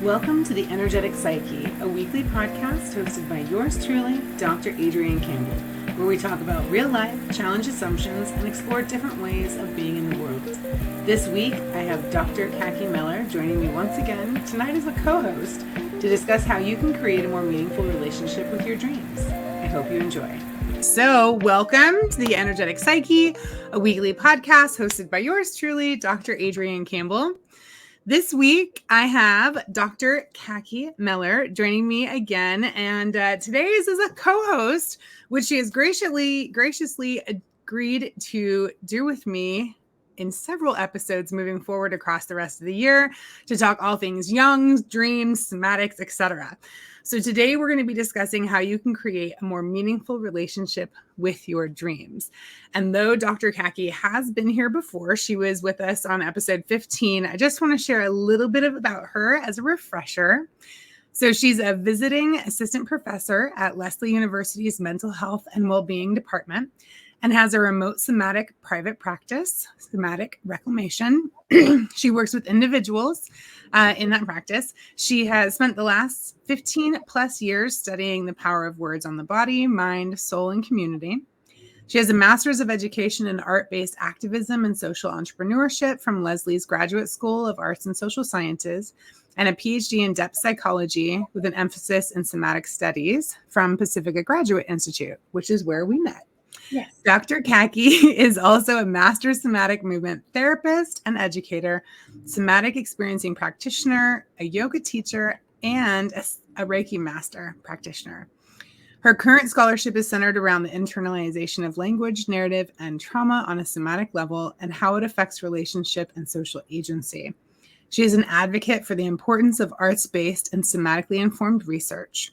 Welcome to the Energetic Psyche, a weekly podcast hosted by yours truly, Dr. Adrian Campbell, where we talk about real life, challenge assumptions, and explore different ways of being in the world. This week, I have Dr. Cacky Mellor joining me once again tonight as a co-host to discuss how you can create a more meaningful relationship with your dreams. I hope you enjoy. So, welcome to the Energetic Psyche, a weekly podcast hosted by yours truly, Dr. Adrian Campbell. This week, I have Dr. Cacky Mellor joining me again, and today is as a co-host, which she has graciously agreed to do with me in several episodes moving forward across the rest of the year to talk all things young, dreams, somatics, etc. So today we're going to be discussing how you can create a more meaningful relationship with your dreams. And though Dr. Cacky has been here before, she was with us on episode 15, I just want to share a little bit about her as a refresher. So she's a visiting assistant professor at Lesley University's Mental Health and Wellbeing Department and has a remote somatic private practice, Somatic Reclamation. She works with individuals in that practice. She has spent the last 15 plus years studying the power of words on the body, mind, soul, and community. She has a master's of education in art-based activism and social entrepreneurship from Lesley's Graduate School of Arts and Social Sciences, and a Ph.D. in depth psychology with an emphasis in somatic studies from Pacifica Graduate Institute, which is where we met. Yes. Dr. Cacky is also a master somatic movement therapist and educator, somatic experiencing practitioner, a yoga teacher, and a Reiki Master practitioner. Her current scholarship is centered around the internalization of language, narrative, and trauma on a somatic level and how it affects relationship and social agency. She is an advocate for the importance of arts-based and somatically informed research.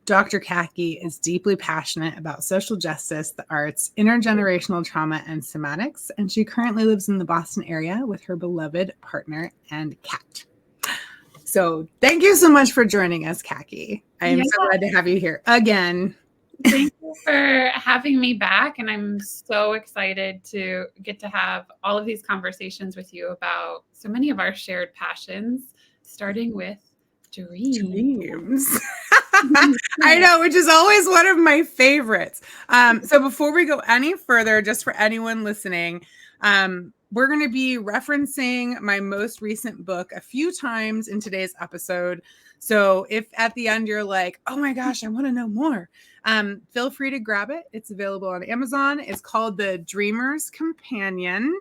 Dr. Cacky is deeply passionate about social justice, the arts, intergenerational trauma, and somatics, and she currently lives in the Boston area with her beloved partner and cat. So thank you so much for joining us, Cacky. I am so glad to have you here again. Thank you for having me back, and I'm so excited to get to have all of these conversations with you about so many of our shared passions, starting with dreams. I know, which is always one of my favorites. So before we go any further, just for anyone listening, we're going to be referencing my most recent book a few times in today's episode. So if at the end you're like, oh my gosh, I want to know more, feel free to grab it. It's available on Amazon. It's called The Dreamer's Companion.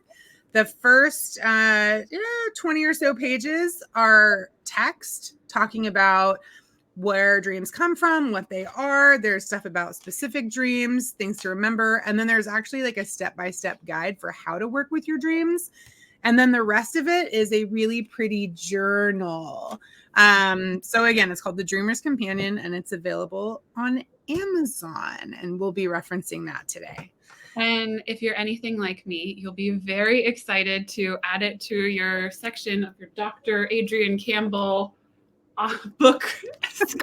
The first 20 or so pages are text talking about where dreams come from, what they are. There's stuff about specific dreams, things to remember. And then there's actually like a step-by-step guide for how to work with your dreams. And then the rest of it is a really pretty journal. So again, it's called The Dreamer's Companion and it's available on Amazon. And we'll be referencing that today. And if you're anything like me, you'll be very excited to add it to your section of your Dr. Adrian Campbell book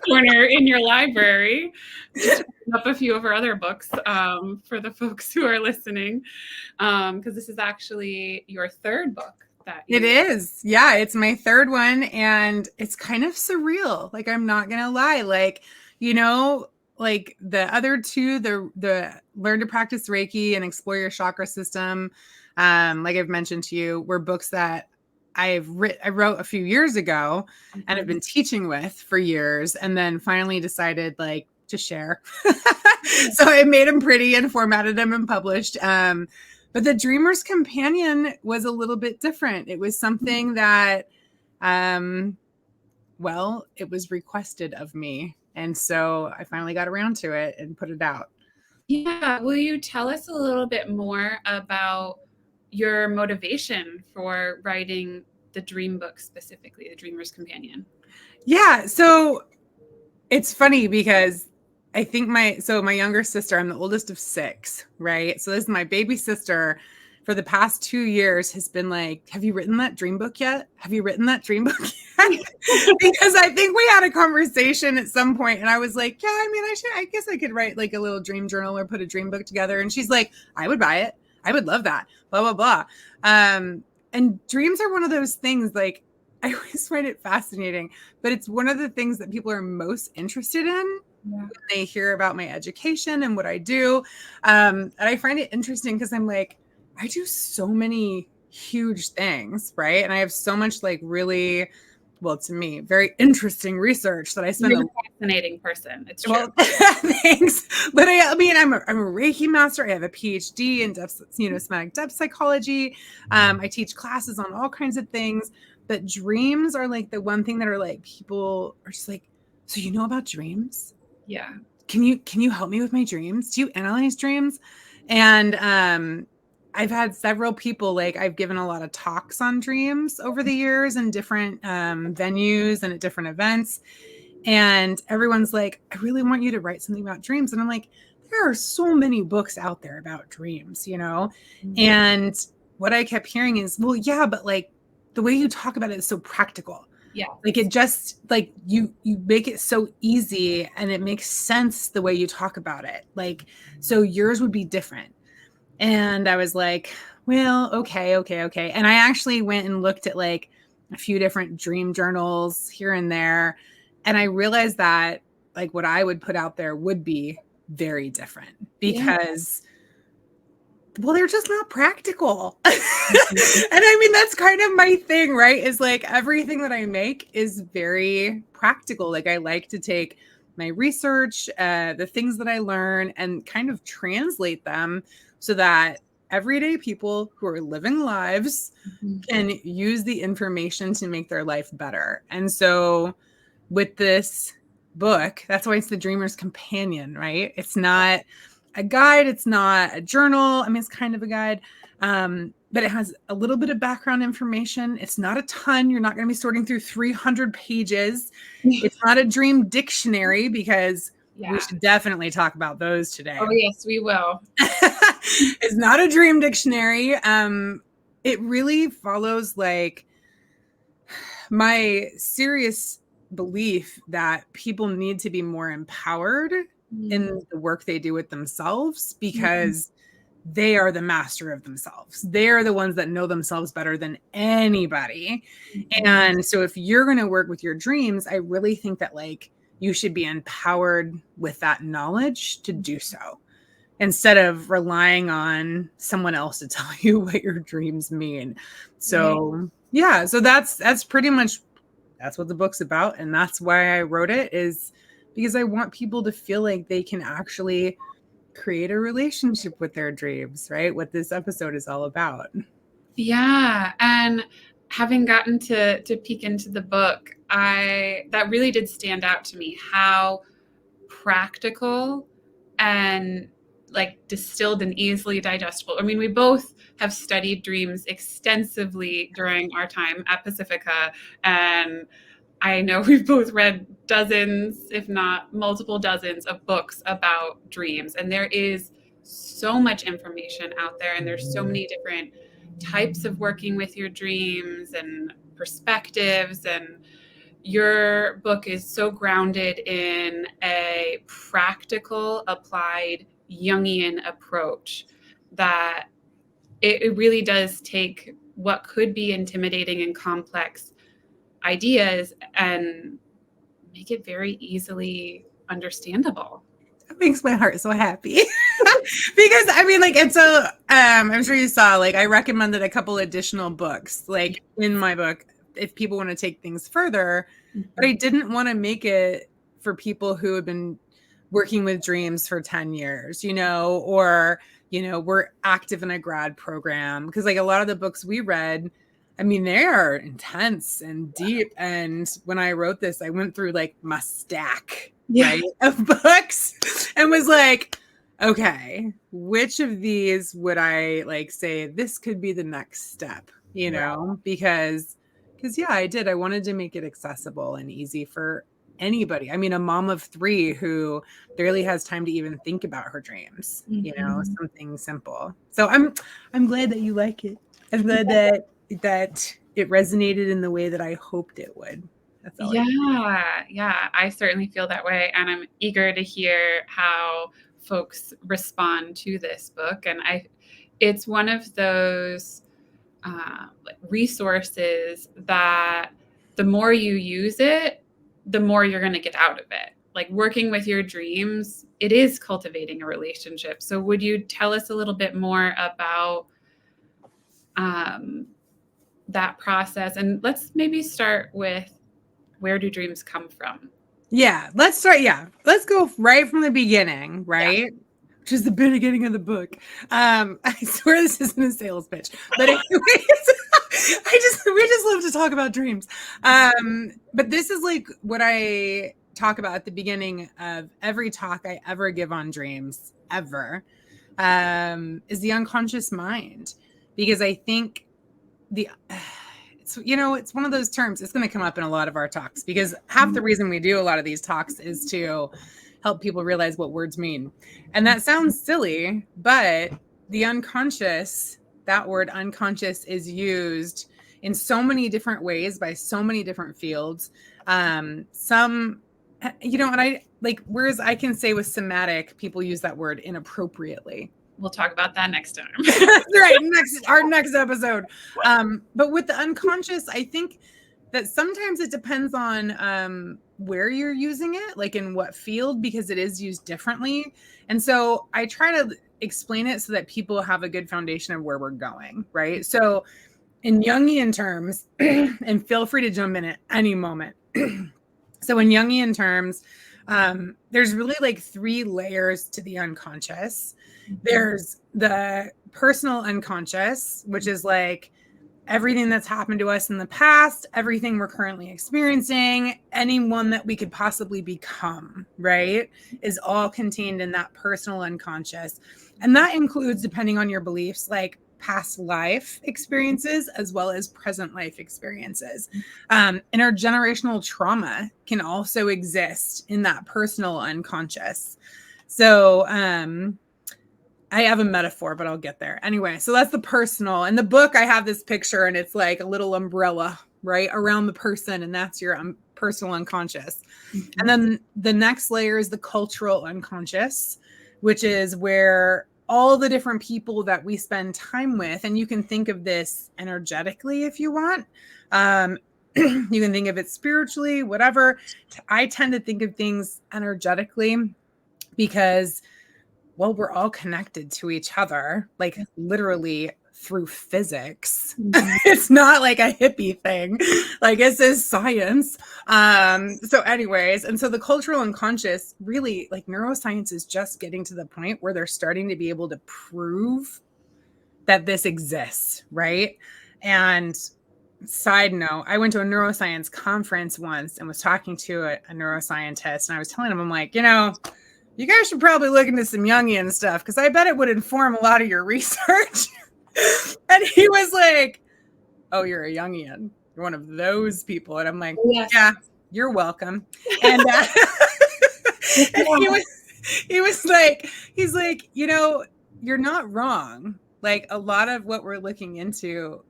corner in your library. Just up a few of her other books for the folks who are listening, because this is actually your third book. It is. Yeah, it's my third one, and it's kind of surreal. Like, I'm not gonna lie. Like, you know, like the other two, the Learn to Practice Reiki and Explore Your Chakra System, like I've mentioned to you, were books that I wrote a few years ago and have been teaching with for years, and then finally decided like to share. So I made them pretty and formatted them and published. But The Dreamer's Companion was a little bit different. It was something that, it was requested of me. And so I finally got around to it and put it out. Yeah. Will you tell us a little bit more about your motivation for writing the dream book, specifically The Dreamer's Companion? Yeah. So it's funny because I think my younger sister, I'm the oldest of 6, right? So this is my baby sister for the past 2 years has been like, have you written that dream book yet? Have you written that dream book yet? Because I think we had a conversation at some point and I was like, yeah, I mean, I guess I could write like a little dream journal or put a dream book together. And she's like, I would buy it. I would love that, blah, blah, blah. And dreams are one of those things like I always find it fascinating, but it's one of the things that people are most interested in when they hear about my education and what I do. And I find it interesting because I'm like, I do so many huge things, right? And I have so much like really, well, to me, very interesting research that I spend You're a fascinating person. It's true. well, thanks. But I mean, I'm a Reiki Master. I have a Ph.D. in somatic depth psychology. I teach classes on all kinds of things. But dreams are like the one thing that are like people are just like, so you know about dreams? Yeah. Can you help me with my dreams? Do you analyze dreams? And I've had several people, like I've given a lot of talks on dreams over the years in different venues and at different events. And everyone's like, I really want you to write something about dreams. And I'm like, there are so many books out there about dreams, Mm-hmm. And what I kept hearing is, well, yeah, but like the way you talk about it is so practical. Yeah. Like it just like you make it so easy and it makes sense the way you talk about it. Like, so yours would be different. And I was like, well, okay. And I actually went and looked at like a few different dream journals here and there. And I realized that like what I would put out there would be very different because, well, they're just not practical. And I mean, that's kind of my thing, right? Is like everything that I make is very practical. Like I like to take my research, the things that I learn and kind of translate them so that everyday people who are living lives can use the information to make their life better. And so with this book, that's why it's the Dreamer's Companion, right? It's not a guide. It's not a journal. I mean, it's kind of a guide, but it has a little bit of background information. It's not a ton. You're not going to be sorting through 300 pages. It's not a dream dictionary because we should definitely talk about those today. Oh, yes, we will. It's not a dream dictionary. It really follows like my serious belief that people need to be more empowered in the work they do with themselves because they are the master of themselves. They're the ones that know themselves better than anybody. And so if you're going to work with your dreams, I really think that like you should be empowered with that knowledge to do so instead of relying on someone else to tell you what your dreams mean. So yeah, so that's pretty much, that's what the book's about. And that's why I wrote it, is because I want people to feel like they can actually create a relationship with their dreams, right? What this episode is all about. Yeah. And having gotten to peek into the book, that really did stand out to me, how practical and like distilled and easily digestible. I mean, we both have studied dreams extensively during our time at Pacifica, and I know we've both read dozens, if not multiple dozens of books about dreams. And there is so much information out there, and there's so many different types of working with your dreams and perspectives. And your book is so grounded in a practical, applied Jungian approach that it really does take what could be intimidating and complex ideas and make it very easily understandable. That makes my heart so happy. Because I mean, like, it's so I'm sure you saw, like, I recommended a couple additional books, like in my book, if people want to take things further, but I didn't want to make it for people who have been working with dreams for 10 years, or, we're active in a grad program. Because like a lot of the books we read, I mean, they are intense and deep. And when I wrote this, I went through like my stack, right, of books and was like, okay, which of these would I like say this could be the next step, because yeah, I wanted to make it accessible and easy for anybody. I mean, a mom of 3 who barely has time to even think about her dreams, something simple. So I'm glad that you like it. I'm glad that it resonated in the way that I hoped it would. That's all. Yeah, I certainly feel that way, and I'm eager to hear how folks respond to this book. And it's one of those resources that the more you use it, the more you're going to get out of it. Like working with your dreams, it is cultivating a relationship. So would you tell us a little bit more about that process? And let's maybe start with, where do dreams come from? Yeah, let's start. Yeah, let's go right from the beginning, right? Yeah. Which is the beginning of the book. I swear this isn't a sales pitch, but anyways, we just love to talk about dreams. But this is like what I talk about at the beginning of every talk I ever give on dreams, ever, is the unconscious mind, because I think it's one of those terms. It's going to come up in a lot of our talks, because half the reason we do a lot of these talks is to help people realize what words mean. And that sounds silly, but the unconscious, that word unconscious, is used in so many different ways by so many different fields. And I like, whereas I can say with somatic, people use that word inappropriately. We'll talk about that next time. Right. Our next episode. But with the unconscious, I think that sometimes it depends on where you're using it, like in what field, because it is used differently. And so I try to explain it so that people have a good foundation of where we're going. Right. So in Jungian terms, and feel free to jump in at any moment. So in Jungian terms, there's really like 3 layers to the unconscious. There's the personal unconscious, which is like everything that's happened to us in the past, everything we're currently experiencing, anyone that we could possibly become, right, is all contained in that personal unconscious. And that includes, depending on your beliefs, like past life experiences as well as present life experiences. Intergenerational trauma can also exist in that personal unconscious. So I have a metaphor, but I'll get there. Anyway, so that's the personal. In the book, I have this picture, and it's like a little umbrella, right, around the person, and that's your personal unconscious. Mm-hmm. And then the next layer is the cultural unconscious, which is where all the different people that we spend time with, and you can think of this energetically if you want. You can think of it spiritually, whatever. I tend to think of things energetically because, well, we're all connected to each other, like literally through physics. Mm-hmm. It's not like a hippie thing. Like, this is science. So anyways, and so the cultural unconscious, really, like, neuroscience is just getting to the point where they're starting to be able to prove that this exists, right? And side note, I went to a neuroscience conference once and was talking to a neuroscientist, and I was telling him, I'm like, you guys should probably look into some Jungian stuff, because I bet it would inform a lot of your research. And he was like, oh, you're a Jungian. You're one of those people. And I'm like, yes. Yeah, you're welcome. And, and he was like, he's like, you're not wrong. Like, a lot of what we're looking into,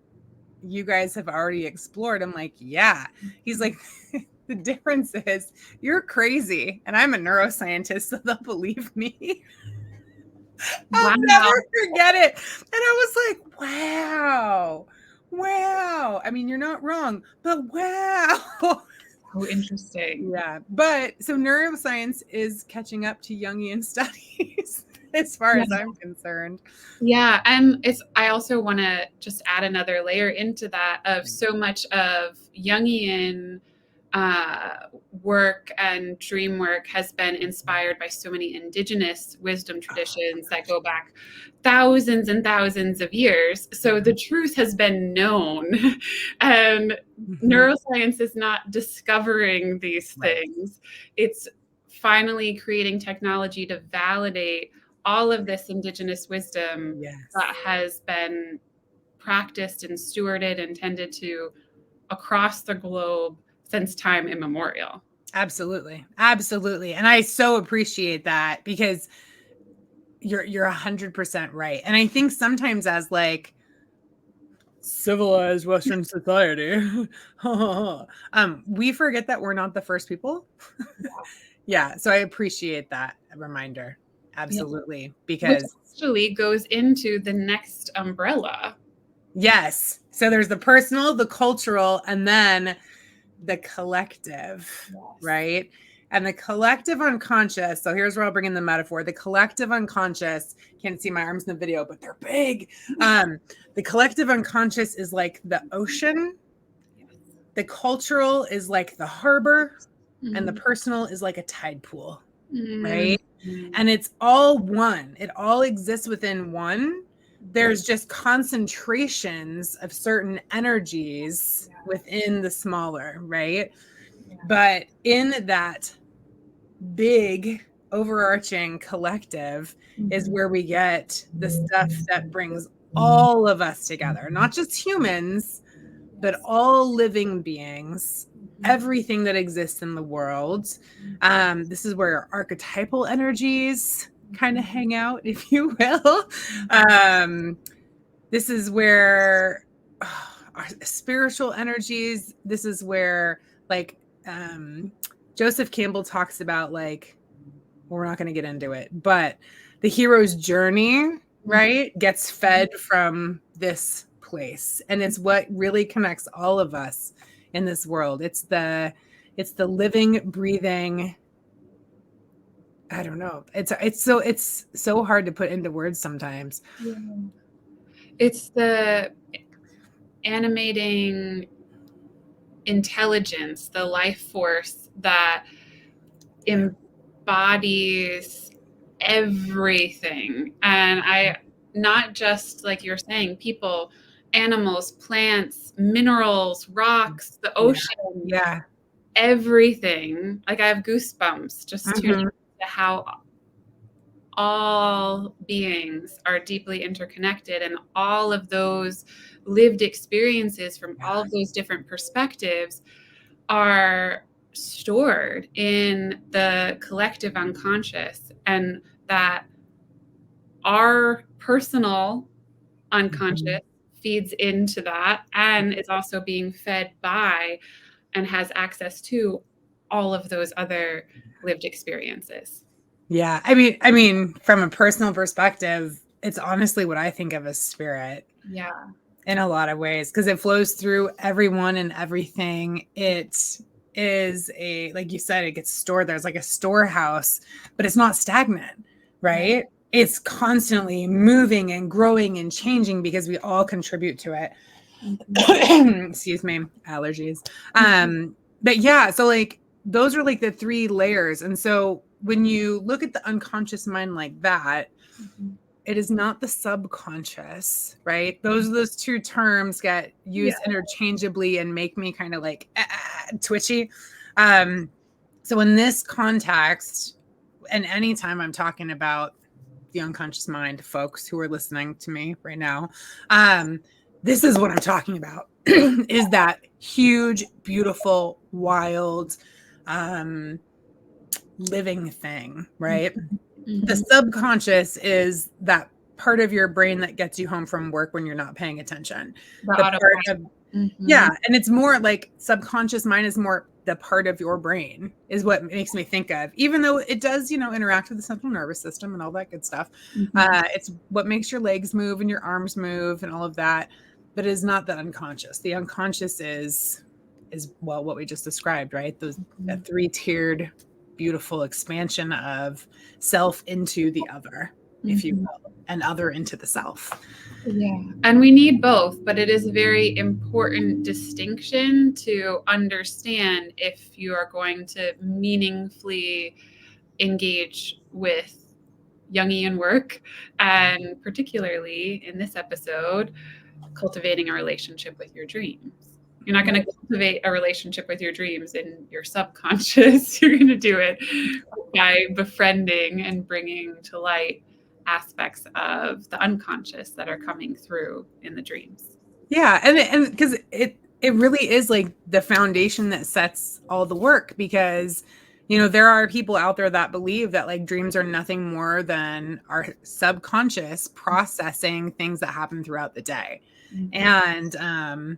you guys have already explored. I'm like, yeah. He's like, the difference is you're crazy and I'm a neuroscientist, so they'll believe me. I'll never forget it. And I was like, wow. I mean, you're not wrong, but wow. Oh, interesting. Yeah. But so neuroscience is catching up to Jungian studies as far as I'm concerned. Yeah. And I also want to just add another layer into that of so much of Jungian work and dream work has been inspired by so many indigenous wisdom traditions that go back thousands and thousands of years. So the truth has been known, and neuroscience is not discovering these things. It's finally creating technology to validate all of this indigenous wisdom that has been practiced and stewarded and tended to across the globe since time immemorial. Absolutely. And I so appreciate that, because you're 100% right. And I think sometimes as like civilized Western society, we forget that we're not the first people. Yeah. So I appreciate that reminder. Absolutely. Because which actually goes into the next umbrella. Yes. So there's the personal, the cultural, and then the collective, Yes. right? And the collective unconscious. So here's where I'll bring in the metaphor. The collective unconscious, can't see my arms in the video, but they're big. The collective unconscious is like the ocean. The cultural is like the harbor, and the personal is like a tide pool, right? And it's all one. It all exists within one. There's just concentrations of certain energies within the smaller, right? But in that big overarching collective is where we get the stuff that brings all of us together, not just humans, but all living beings, everything that exists in the world. This is where archetypal energies kind of hang out, if you will. This is where our spiritual energies, this is where like Joseph Campbell talks about, like, well, we're not going to get into it, but the hero's journey, right, gets fed from this place. And it's what really connects all of us in this world. It's the living, breathing, I don't know. It's so hard to put into words sometimes. Yeah. It's the animating intelligence, the life force that embodies everything. And not just like you're saying, people, animals, plants, minerals, rocks, the ocean, everything. Like I have goosebumps just tuning into how all beings are deeply interconnected, and all of those lived experiences from all of those different perspectives are stored in the collective unconscious, and that our personal unconscious feeds into that and is also being fed by and has access to all of those other lived experiences. Yeah. I mean, from a personal perspective, it's honestly what I think of as spirit. Yeah. In a lot of ways, because it flows through everyone and everything. It is like you said, it gets stored. There's like a storehouse, but it's not stagnant, right? It's constantly moving and growing and changing because we all contribute to it. Excuse me, allergies. But yeah, so like those are like the three layers. And so when you look at the unconscious mind like that, it is not the subconscious, right? Those two terms get used interchangeably and make me kind of like twitchy. So in this context, and anytime I'm talking about the unconscious mind, folks who are listening to me right now, this is what I'm talking about, is that huge, beautiful, wild, living thing, right? The subconscious is that part of your brain that gets you home from work when you're not paying attention. Yeah. And it's more like subconscious mind is more the part of your brain is what makes me think of, even though it does, interact with the central nervous system and all that good stuff. It's what makes your legs move and your arms move and all of that, but it is not the unconscious. The unconscious is well, what we just described, right? That three-tiered, beautiful expansion of self into the other, if you will, and other into the self. Yeah. And we need both, but it is a very important distinction to understand if you are going to meaningfully engage with Jungian work, and particularly in this episode, cultivating a relationship with your dreams. You're not going to cultivate a relationship with your dreams in your subconscious. You're going to do it by befriending and bringing to light aspects of the unconscious that are coming through in the dreams. Yeah. And because it really is like the foundation that sets all the work, because there are people out there that believe that like dreams are nothing more than our subconscious processing things that happen throughout the day. And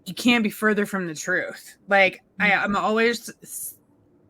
you can't be further from the truth. Like I'm always,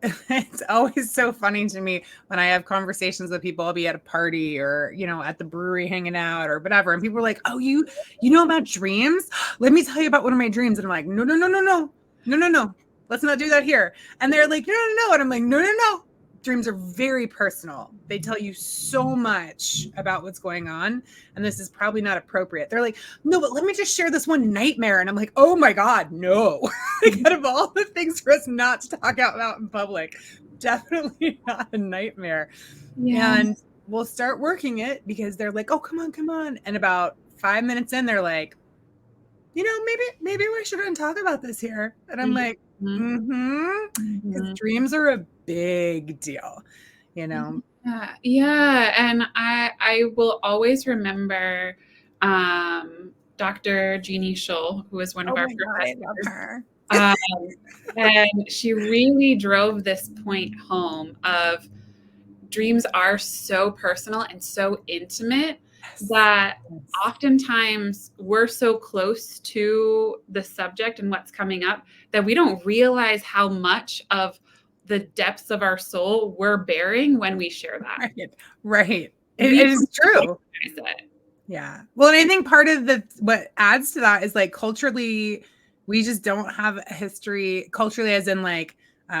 it's always so funny to me when I have conversations with people. I'll be at a party or, at the brewery hanging out or whatever. And people are like, oh, you know about dreams? Let me tell you about one of my dreams. And I'm like, no. no. Let's not do that here. And they're like, no. And I'm like, no. Dreams are very personal. They tell you so much about what's going on. And this is probably not appropriate. They're like, no, but let me just share this one nightmare. And I'm like, oh my God, no. Like, out of all the things for us not to talk about in public, definitely not a nightmare. Yeah. And we'll start working it because they're like, oh, come on. And about 5 minutes in, they're like, maybe we shouldn't talk about this here. And I'm like, because dreams are a big deal, Yeah. And I will always remember Dr. Jeannie Schull, who was one of our professors. I love her. And she really drove this point home of dreams are so personal and so intimate that oftentimes we're so close to the subject and what's coming up that we don't realize how much of the depths of our soul we're bearing when we share that. Right. It is true. Yeah. Well, and I think part of what adds to that is like culturally, we just don't have a history culturally, as in like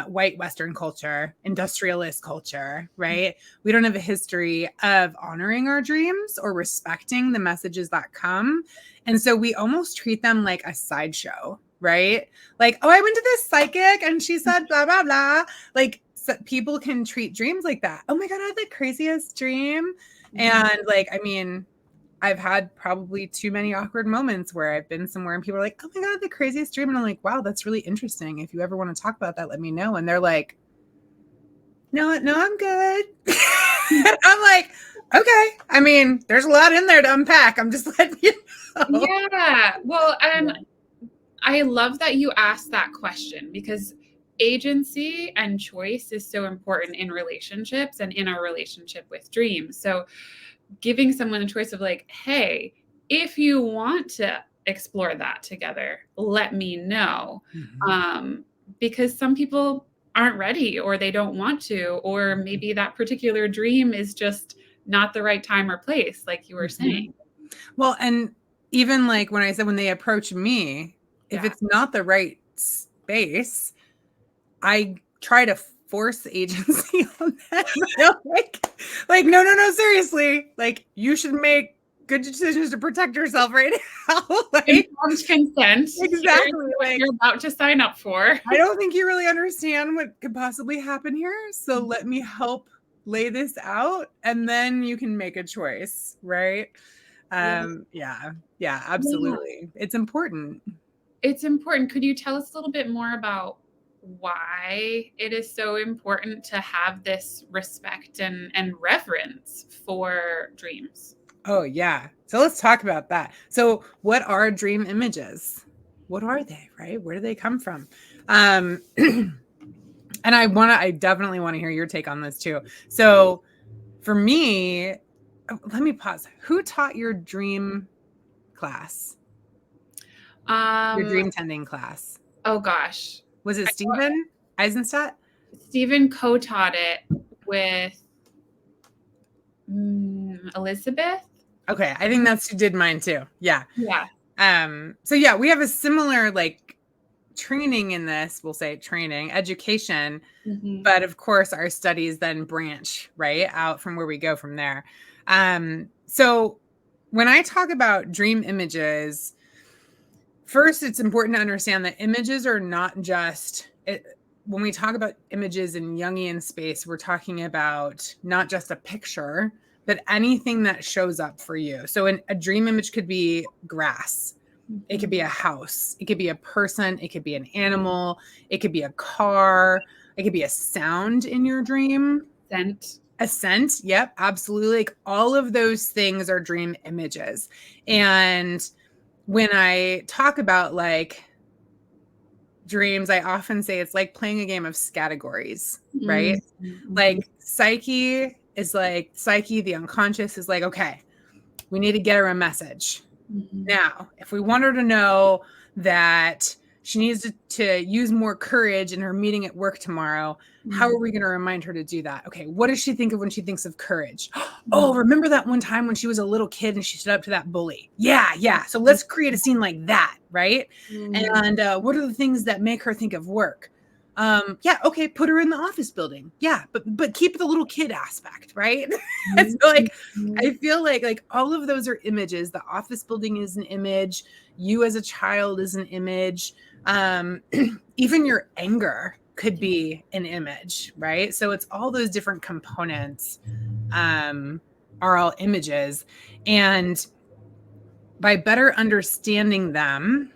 white Western culture, industrialist culture, right? We don't have a history of honoring our dreams or respecting the messages that come. And so we almost treat them like a sideshow, right? Like, oh, I went to this psychic and she said blah, blah, blah. Like, so people can treat dreams like that. Oh my God, I had the craziest dream. And like, I mean, I've had probably too many awkward moments where I've been somewhere and people are like, oh my God, the craziest dream. And I'm like, wow, that's really interesting. If you ever want to talk about that, let me know. And they're like, no, I'm good. I'm like, okay. I mean, there's a lot in there to unpack. I'm just letting you know. Yeah. Well, and I love that you asked that question because agency and choice is so important in relationships and in our relationship with dreams. So giving someone a choice of like, hey, if you want to explore that together, let me know. Because some people aren't ready or they don't want to, or maybe that particular dream is just not the right time or place, like you were saying. Well, and even like when I said, when they approach me, if it's not the right space, I try to force agency on them. like, no, seriously. Like, you should make good decisions to protect yourself right now. Like, informed consent. Exactly. What you're about to sign up for. I don't think you really understand what could possibly happen here. So let me help lay this out and then you can make a choice. Right. Yeah, absolutely. Yeah. It's important. It's important. Could you tell us a little bit more about why it is so important to have this respect and reverence for dreams? Oh, yeah. So let's talk about that. So what are dream images? What are they, right? Where do they come from? And I definitely want to hear your take on this too. So for me, let me pause. Who taught your dream class? Your dream tending class? Oh gosh. Was it Stephen Eisenstadt? Stephen co-taught it with Elizabeth. Okay. I think that's who did mine too. Yeah. Yeah. So yeah, we have a similar like training in this, we'll say training, education, but of course our studies then branch right out from where we go from there. So when I talk about dream images, first, it's important to understand that images are not just when we talk about images in Jungian space, we're talking about not just a picture, but anything that shows up for you. So a dream image could be grass. It could be a house. It could be a person. It could be an animal. It could be a car. It could be a sound in your dream. A scent. Yep, absolutely. Like all of those things are dream images. And when I talk about like dreams, I often say it's like playing a game of categories, right? Like psyche, the unconscious is like, okay, we need to get her a message. Now, if we want her to know that she needs to use more courage in her meeting at work tomorrow. How are we going to remind her to do that? Okay, what does she think of when she thinks of courage? Oh, remember that one time when she was a little kid and she stood up to that bully? Yeah. So let's create a scene like that, right? And what are the things that make her think of work? Okay, put her in the office building. Yeah, but keep the little kid aspect, right? So like, I feel like all of those are images. The office building is an image. You as a child is an image. Even your anger could be an image, right? So it's all those different components are all images. And by better understanding them,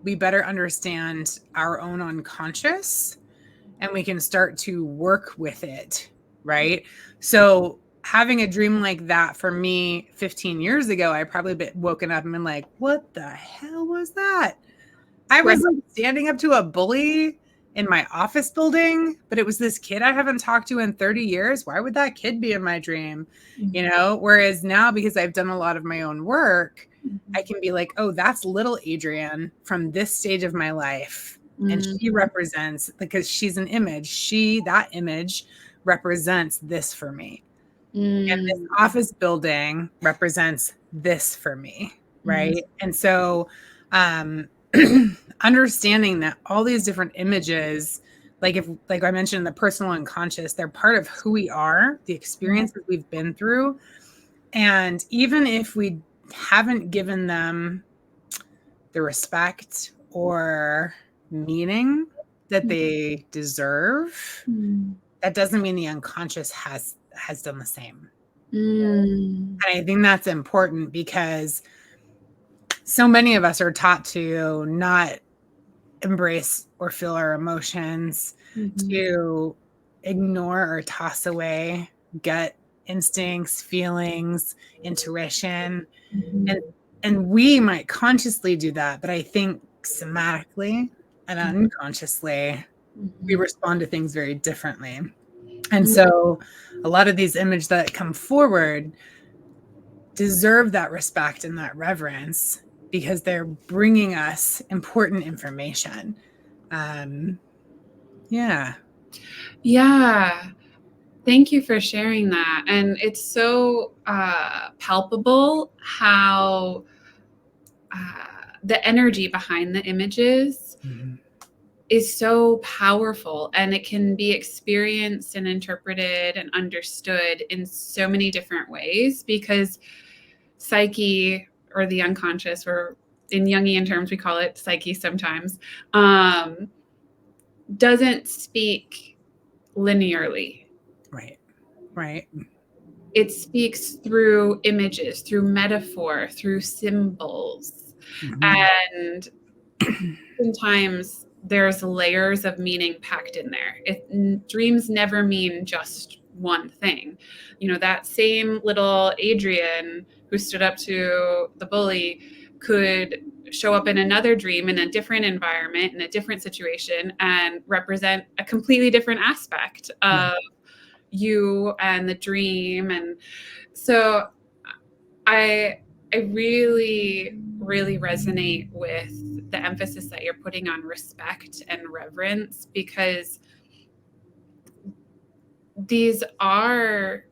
we better understand our own unconscious, and we can start to work with it, right? So having a dream like that for me 15 years ago, I probably been woken up and been like, what the hell was that? I was like standing up to a bully in my office building, but it was this kid I haven't talked to in 30 years. Why would that kid be in my dream? You know, whereas now, because I've done a lot of my own work, I can be like, oh, that's little Adrian from this stage of my life. And she represents, because she's an image, that image represents this for me. And this office building represents this for me, right? And so understanding that all these different images, like I mentioned, the personal unconscious, they're part of who we are, the experiences we've been through. And even if we haven't given them the respect or meaning that they deserve, that doesn't mean the unconscious has done the same. And I think that's important, because so many of us are taught to not embrace or feel our emotions, to ignore or toss away gut instincts, feelings, intuition. And we might consciously do that, but I think somatically and unconsciously, we respond to things very differently. And so a lot of these images that come forward deserve that respect and that reverence, because they're bringing us important information. Yeah. Thank you for sharing that. And it's so palpable how the energy behind the images is so powerful, and it can be experienced and interpreted and understood in so many different ways, because psyche, or the unconscious, or in Jungian terms, we call it psyche sometimes, doesn't speak linearly. Right. It speaks through images, through metaphor, through symbols. And sometimes there's layers of meaning packed in there. Dreams never mean just one thing. You know, that same little Adrian who stood up to the bully could show up in another dream in a different environment, in a different situation, and represent a completely different aspect of you and the dream. And so I really, really resonate with the emphasis that you're putting on respect and reverence, because these are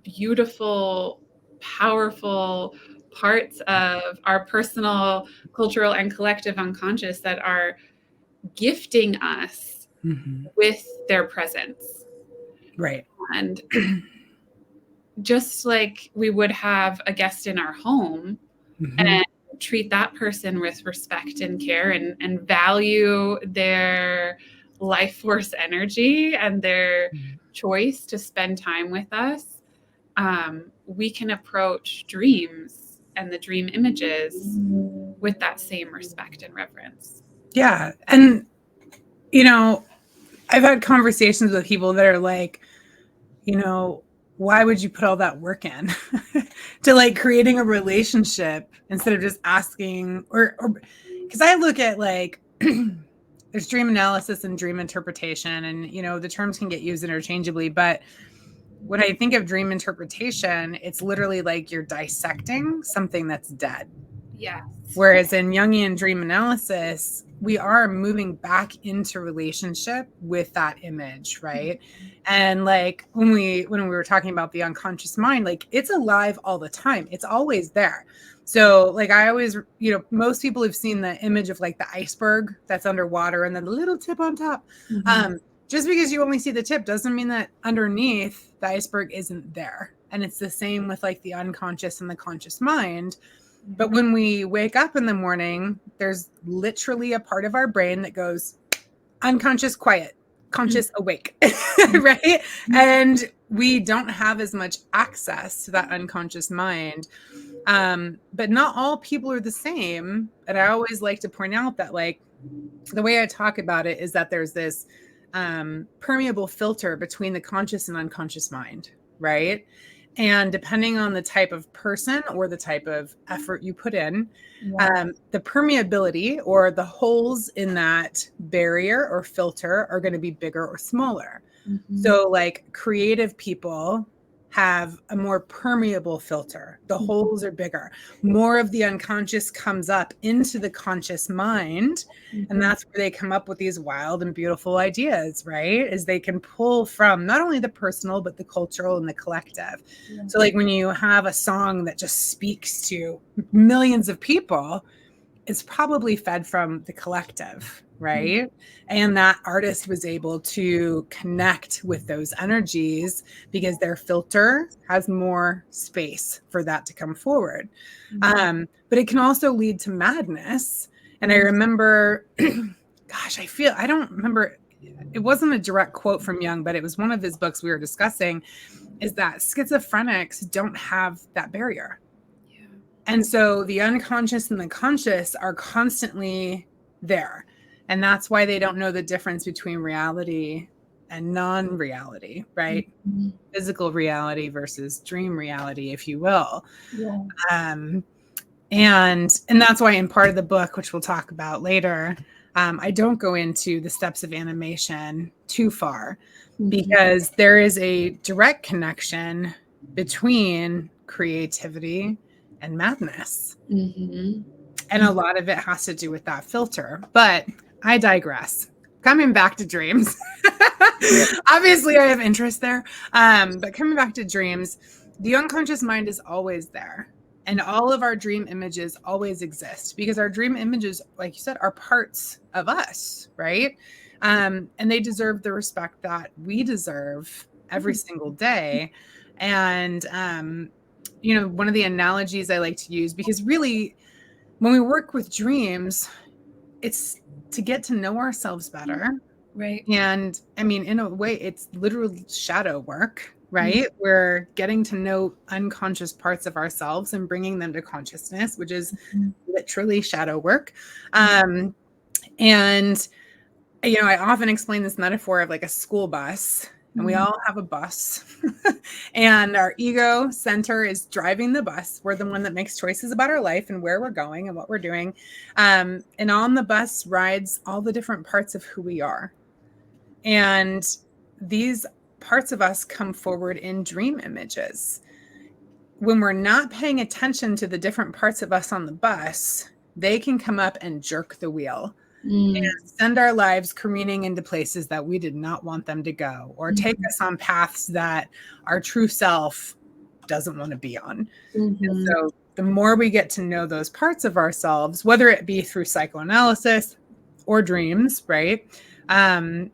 beautiful, powerful parts of our personal, cultural, and collective unconscious that are gifting us with their presence. Right. And just like we would have a guest in our home and treat that person with respect and care, and value their life force energy and their choice to spend time with us, we can approach dreams and the dream images with that same respect and reverence. Yeah. And, you know, I've had conversations with people that are like, you know, why would you put all that work in to like creating a relationship instead of just asking, or because I look at like, there's dream analysis and dream interpretation, and, you know, the terms can get used interchangeably, but when I think of dream interpretation, it's literally like you're dissecting something that's dead. Yes. Whereas in Jungian dream analysis, we are moving back into relationship with that image, right? And like when we were talking about the unconscious mind, like it's alive all the time. It's always there. So like I always, most people have seen the image of like the iceberg that's underwater and then the little tip on top. Just because you only see the tip doesn't mean that underneath the iceberg isn't there. And it's the same with like the unconscious and the conscious mind. But when we wake up in the morning, there's literally a part of our brain that goes unconscious, quiet, conscious, awake, right? And we don't have as much access to that unconscious mind. But not all people are the same. And I always like to point out that like the way I talk about it is that there's this permeable filter between the conscious and unconscious mind, right? And depending on the type of person or the type of effort you put in, the permeability or the holes in that barrier or filter are going to be bigger or smaller. So like creative people have a more permeable filter. The holes are bigger. More of the unconscious comes up into the conscious mind. And that's where they come up with these wild and beautiful ideas, right? Is they can pull from not only the personal, but the cultural and the collective. So like when you have a song that just speaks to millions of people, it's probably fed from the collective, right? And that artist was able to connect with those energies because their filter has more space for that to come forward. But it can also lead to madness. And I remember, I don't remember, it wasn't a direct quote from Jung, but it was one of his books we were discussing, is that schizophrenics don't have that barrier. And so the unconscious and the conscious are constantly there. And that's why they don't know the difference between reality and non-reality, right? Physical reality versus dream reality, if you will. And that's why in part of the book, which we'll talk about later, I don't go into the steps of animation too far because there is a direct connection between creativity and madness. And a lot of it has to do with that filter. But I digress. Coming back to dreams. Obviously, I have interest there. But coming back to dreams, the unconscious mind is always there. And all of our dream images always exist because our dream images, like you said, are parts of us, right? And they deserve the respect that we deserve every single day. And, one of the analogies I like to use, because really when we work with dreams, it's to get to know ourselves better. Right. And I mean, in a way, it's literally shadow work, right? We're getting to know unconscious parts of ourselves and bringing them to consciousness, which is literally shadow work. And, I often explain this metaphor of like a school bus. And we all have a bus and our ego center is driving the bus. We're the one that makes choices about our life and where we're going and what we're doing. And on the bus rides all the different parts of who we are. And these parts of us come forward in dream images. When we're not paying attention to the different parts of us on the bus, they can come up and jerk the wheel. And send our lives careening into places that we did not want them to go, or take us on paths that our true self doesn't want to be on. And so the more we get to know those parts of ourselves, whether it be through psychoanalysis or dreams, right? The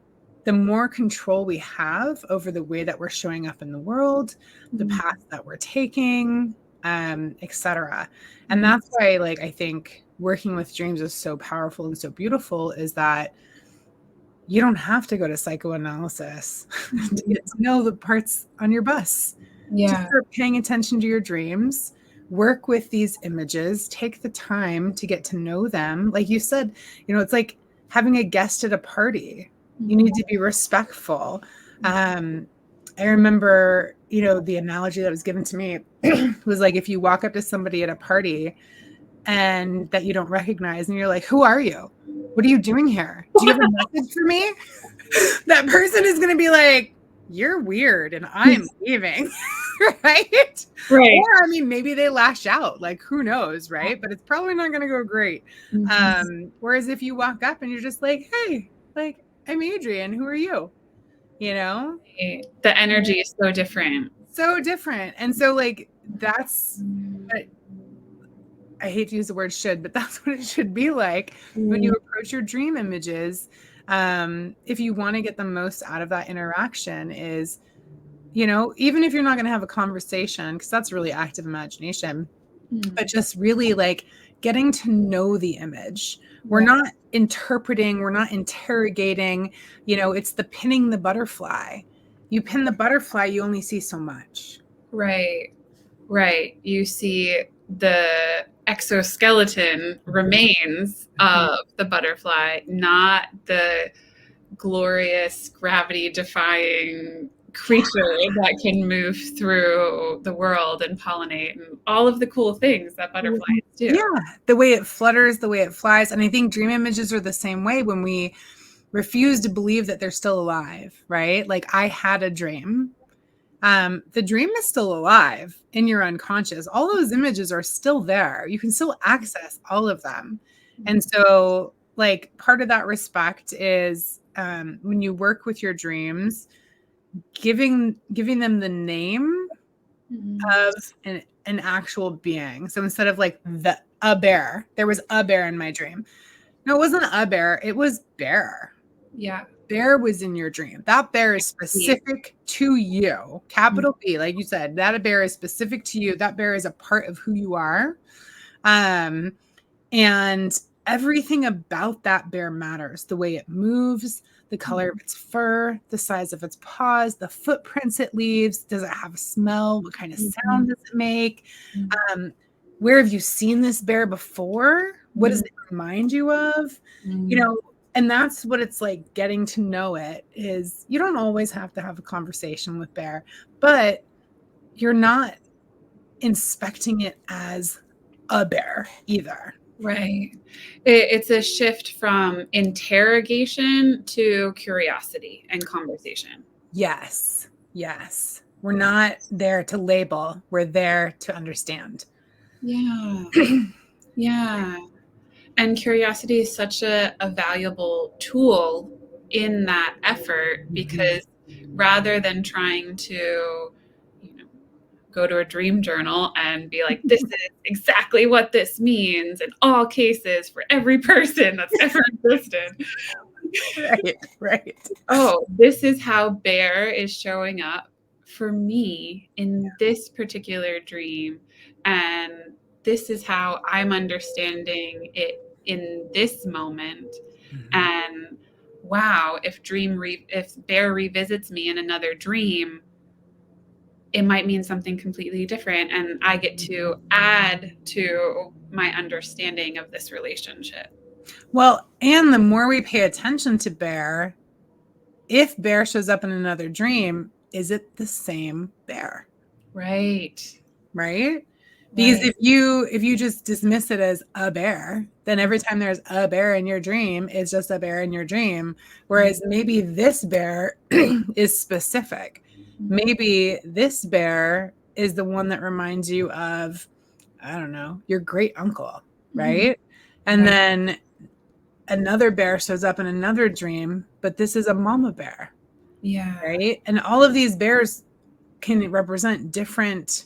more control we have over the way that we're showing up in the world, the path that we're taking, etc. And that's why, like, I think working with dreams is so powerful and so beautiful, is that you don't have to go to psychoanalysis to get to know the parts on your bus. Just start paying attention to your dreams, work with these images, take the time to get to know them. Like you said, it's like having a guest at a party. You need to be respectful. I remember, the analogy that was given to me was like, if you walk up to somebody at a party and that you don't recognize and you're like, who are you? What are you doing here? Do you have a message for me? That person is going to be like, you're weird and I'm leaving. right? Right. Or, I mean, maybe they lash out, like, who knows, right? But it's probably not going to go great. Whereas if you walk up and you're just like, hey, like, I'm Adrian, who are you? You know? The energy is so different. So different. And so, like, that's, I hate to use the word should, but that's what it should be like when you approach your dream images. If you want to get the most out of that interaction is, you know, even if you're not going to have a conversation, because that's really active imagination, but just really like getting to know the image. We're not interpreting, we're not interrogating, you know, it's the pinning the butterfly. You pin the butterfly, you only see so much. Right. You see the exoskeleton remains of the butterfly, not the glorious gravity defying creature that can move through the world and pollinate and all of the cool things that butterflies do. Yeah, the way it flutters, the way it flies. And I think dream images are the same way when we refuse to believe that they're still alive, right? Like I had a dream. The dream is still alive in your unconscious. All those images are still there. You can still access all of them. And so like part of that respect is when you work with your dreams, giving them the name of an actual being. So instead of like a bear, there was a bear in my dream. No, it wasn't a bear. It was bear. Yeah. Bear was in your dream. That bear is specific to you. Capital B, like you said, that bear is specific to you. That bear is a part of who you are. And everything about that bear matters. The way it moves, the color of its fur, the size of its paws, the footprints it leaves. Does it have a smell? What kind of sound does it make? Where have you seen this bear before? What does it remind you of? You know, and that's what it's like getting to know it is you don't always have to have a conversation with bear, but you're not inspecting it as a bear either. Right. It's a shift from interrogation to curiosity and conversation. Yes. We're not there to label. We're there to understand. Yeah. Yeah. And curiosity is such a valuable tool in that effort because rather than trying to, go to a dream journal and be like, this is exactly what this means in all cases for every person that's ever existed. Right. Oh, this is how bear is showing up for me in this particular dream. And this is how I'm understanding it in this moment. And wow, if bear revisits me in another dream, it might mean something completely different. And I get to add to my understanding of this relationship. Well, and the more we pay attention to bear, if bear shows up in another dream, is it the same bear? Right. Because if you just dismiss it as a bear, then every time there's a bear in your dream, it's just a bear in your dream. Whereas maybe this bear is specific. Maybe this bear is the one that reminds you of, I don't know, your great uncle, right? And then another bear shows up in another dream, but this is a mama bear. Yeah. Right. And all of these bears can represent different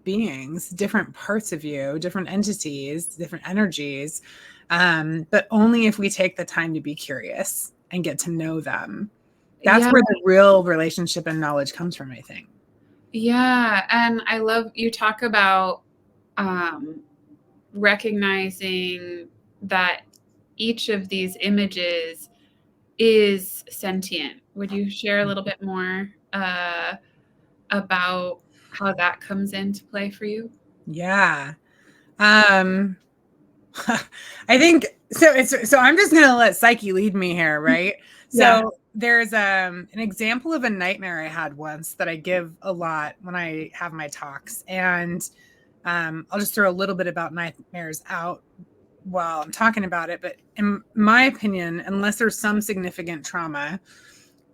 beings, different parts of you, different entities, different energies. But only if we take the time to be curious and get to know them. That's where the real relationship and knowledge comes from, I think. Yeah. And I love you talk about recognizing that each of these images is sentient. Would you share a little bit more about how that comes into play for you? Yeah. I think so. So I'm just going to let Psyche lead me here, right? So there's an example of a nightmare I had once that I give a lot when I have my talks. And I'll just throw a little bit about nightmares out while I'm talking about it. But in my opinion, unless there's some significant trauma,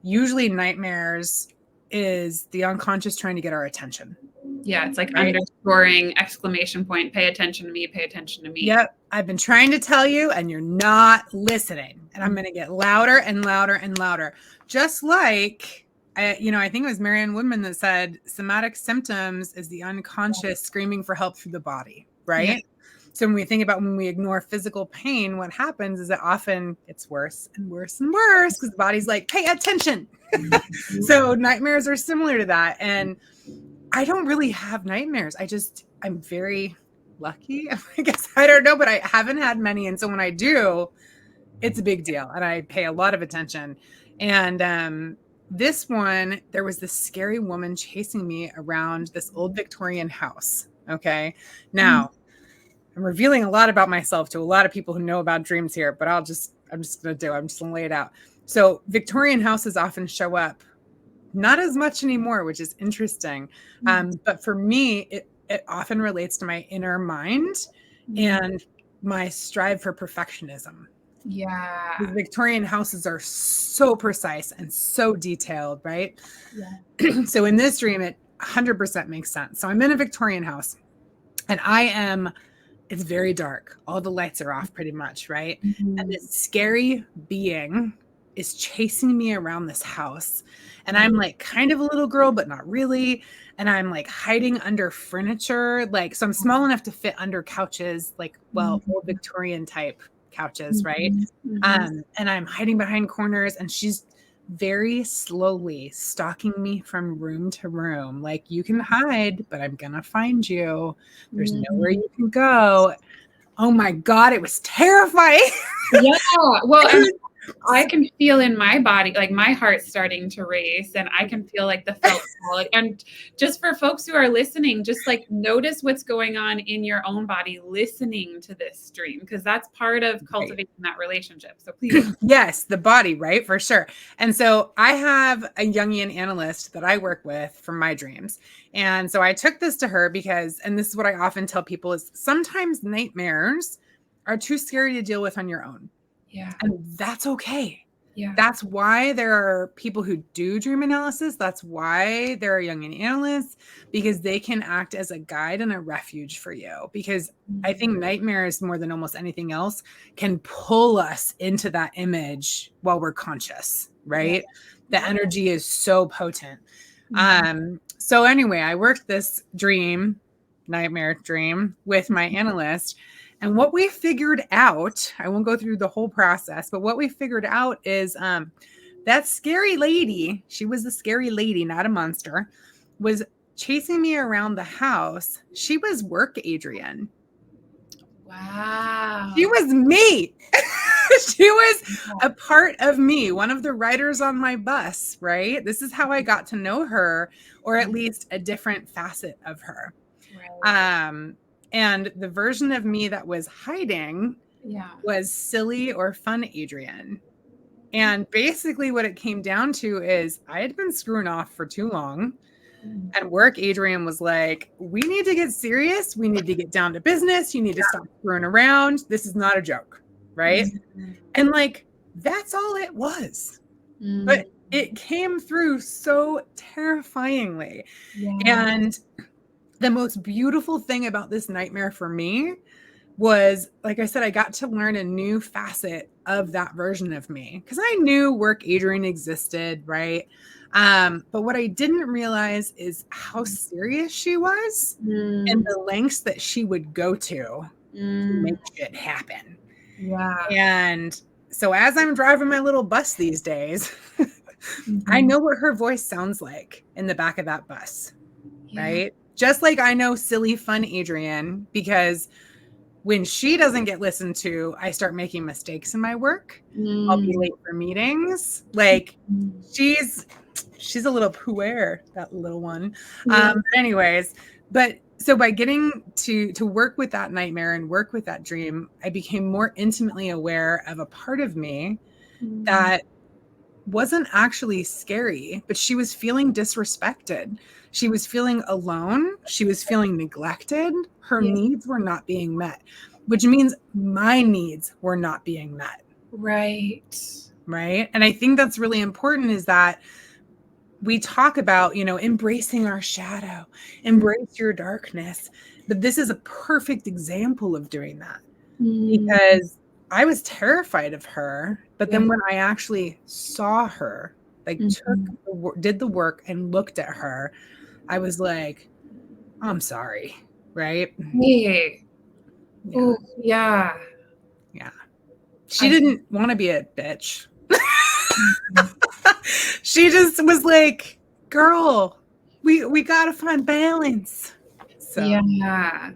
usually nightmares is the unconscious trying to get our attention. Yeah, it's like right? underscoring, exclamation point, pay attention to me, pay attention to me. Yep. I've been trying to tell you and you're not listening. And I'm going to get louder and louder and louder. Just like, I think it was Marianne Woodman that said somatic symptoms is the unconscious screaming for help through the body, right? Yeah. So when we think about when we ignore physical pain, what happens is that often it's worse and worse and worse because the body's like, pay attention. So nightmares are similar to that. And I don't really have nightmares. I'm very lucky. I guess I don't know, but I haven't had many. And so when I do, it's a big deal and I pay a lot of attention. And this one, there was this scary woman chasing me around this old Victorian house. Okay. Now I'm revealing a lot about myself to a lot of people who know about dreams here, but I'm just going to lay it out. So Victorian houses often show up, not as much anymore, which is interesting. But for me, it often relates to my inner mind and my strive for perfectionism. Yeah. The Victorian houses are so precise and so detailed, right? Yeah. So in this dream, it 100% makes sense. So I'm in a Victorian house and it's very dark. All the lights are off pretty much, right? And this scary being is chasing me around this house. And I'm like kind of a little girl, but not really. And I'm like hiding under furniture. So I'm small enough to fit under couches, old Victorian type couches, right? And I'm hiding behind corners and she's very slowly stalking me from room to room. Like, you can hide, but I'm going to find you. There's nowhere you can go. Oh my God, it was terrifying. Yeah. Well, I can feel in my body, like my heart's starting to race and I can feel like the felt solid. And just for folks who are listening, just like notice what's going on in your own body, listening to this stream, because that's part of cultivating that relationship. So please. Yes, the body, right? For sure. And so I have a Jungian analyst that I work with for my dreams. And so I took this to her because, and this is what I often tell people, is sometimes nightmares are too scary to deal with on your own. Yeah. And that's okay. Yeah. That's why there are people who do dream analysis. That's why there are Jungian analysts, because they can act as a guide and a refuge for you. Because I think nightmares, more than almost anything else, can pull us into that image while we're conscious, right? Yeah. The energy is so potent. So anyway, I worked this nightmare dream with my analyst. And what we figured out, I won't go through the whole process, but what we figured out is that scary lady, she was a scary lady, not a monster, was chasing me around the house. She was work Adrian. Wow. She was me. She was a part of me, one of the riders on my bus, right? This is how I got to know her, or at least a different facet of her. Right. And the version of me that was hiding was silly or fun Adrian. And basically what it came down to is I had been screwing off for too long. And work Adrian was like, we need to get serious. We need to get down to business. You need to stop screwing around. This is not a joke, right? And that's all it was. But it came through so terrifyingly. And the most beautiful thing about this nightmare for me was, like I said, I got to learn a new facet of that version of me, because I knew work Adrian existed, right? But what I didn't realize is how serious she was and the lengths that she would go to make shit happen. Yeah. And so as I'm driving my little bus these days, I know what her voice sounds like in the back of that bus, right? Just like I know silly, fun Adrian, because when she doesn't get listened to, I start making mistakes in my work. I'll be late for meetings. She's a little puer, that little one. Anyways, so by getting to work with that nightmare and work with that dream, I became more intimately aware of a part of me that wasn't actually scary, but she was feeling disrespected. She was feeling alone. She was feeling neglected. Her needs were not being met, which means my needs were not being met. Right. Right. And I think that's really important, is that we talk about, embracing our shadow, embrace your darkness. But this is a perfect example of doing that, because I was terrified of her. But then when I actually saw her, like did the work and looked at her, I was like, I'm sorry. Right. Hey. Yeah. Oh, yeah. Yeah. She didn't want to be a bitch. She just was like, girl, we got to find balance. So, yeah.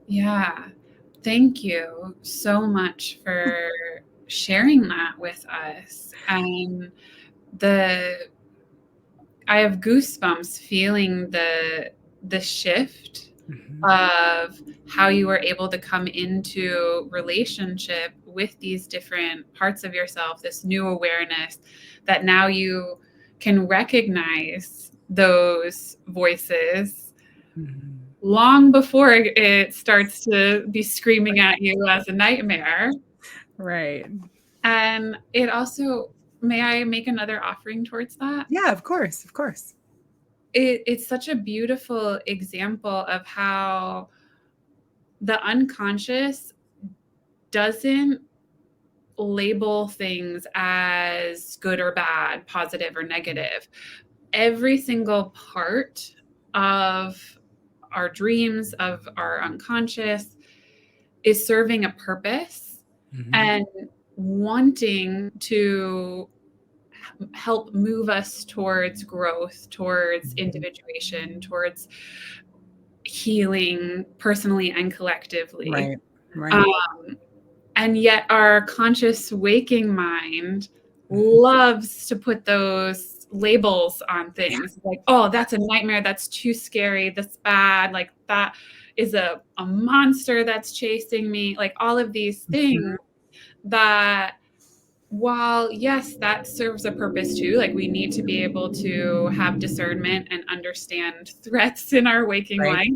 Yeah. Thank you so much for sharing that with us. And I have goosebumps feeling the shift of how you were able to come into relationship with these different parts of yourself, this new awareness that now you can recognize those voices long before it starts to be screaming at you as a nightmare. Right. And it also, may I make another offering towards that? Yeah, of course. Of course. It's such a beautiful example of how the unconscious doesn't label things as good or bad, positive or negative. Every single part of our dreams, of our unconscious, is serving a purpose and wanting to help move us towards growth, towards individuation, towards healing personally and collectively. Right. And yet our conscious waking mind loves to put those labels on things like, oh, that's a nightmare, that's too scary, that's bad, like that is a monster that's chasing me, like all of these things that, while yes, that serves a purpose too, like we need to be able to have discernment and understand threats in our waking life,